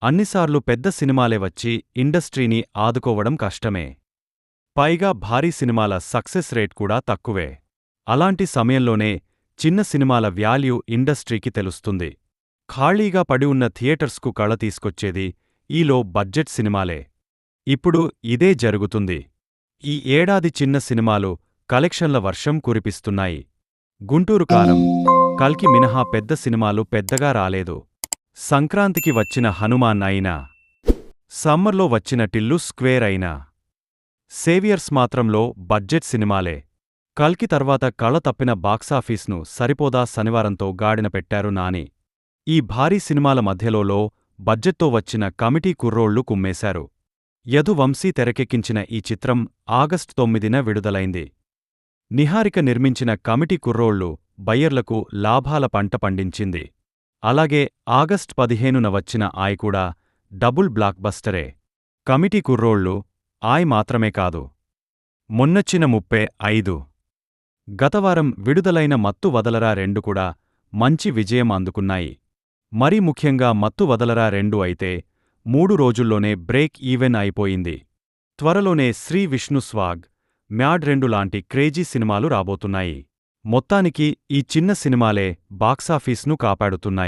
అన్నిసార్లు పెద్ద సినిమాలే వచ్చి ఇండస్ట్రీని ఆదుకోవడం కష్టమే. పైగా భారీ సినిమాల సక్సెస్ రేట్ కూడా తక్కువే. అలాంటి సమయంలోనే చిన్న సినిమాల వాల్యూ ఇండస్ట్రీకి తెలుస్తుంది. ఖాళీగా పడి ఉన్న థియేటర్స్కు కళ తీసుకొచ్చేది ఈలో బడ్జెట్ సినిమాలే. ఇప్పుడు ఇదే జరుగుతుంది. ఈ ఏడాది చిన్న సినిమాలు కలెక్షన్ల వర్షం కురిపిస్తున్నాయి. గుంటూరు కారం, కల్కి మినహా పెద్ద సినిమాలు పెద్దగా రాలేదు. సంక్రాంతికి వచ్చిన హనుమాన్ అయినా, సమ్మర్లో వచ్చిన టిల్లు స్క్వేర్ అయినా, సేవియర్స్ మాత్రంలో బడ్జెట్ సినిమాలే. కల్కి తర్వాత కళ తప్పిన బాక్సాఫీస్ను సరిపోదా శనివారంతో గాడిన పెట్టారు నాని. ఈ భారీ సినిమాల మధ్యలో బడ్జెట్తో వచ్చిన కమిటీ కుర్రోళ్లు కుమ్మేశారు. యదు వంశీ తెరకెక్కించిన ఈ చిత్రం ఆగస్టు 9న విడుదలైంది. నిహారిక నిర్మించిన కమిటీ కుర్రోళ్లు బయ్యర్లకు లాభాల పంట పండించింది. అలాగే ఆగస్టు 15న వచ్చిన ఆయ్ కూడా డబుల్ బ్లాక్ బస్టరే. కమిటీ కుర్రోళ్లు, ఆయ్ మాత్రమే కాదు, మొన్నొచ్చిన 35 గతవారం విడుదలైన మత్తు వదలరా 2 కూడా మంచి విజయం అందుకున్నాయి. మరీ ముఖ్యంగా మత్తు వదలరా 2 అయితే 3 రోజుల్లోనే బ్రేక్ ఈవెన్ అయిపోయింది. త్వరలోనే శ్రీ విష్ణు స్వాగ్, మ్యాడ్ 2 లాంటి క్రేజీ సినిమాలు రాబోతున్నాయి. మొత్తానికి ఈ చిన్న సినిమాలే బాక్సాఫీస్ను కాపాడుతున్నాయి.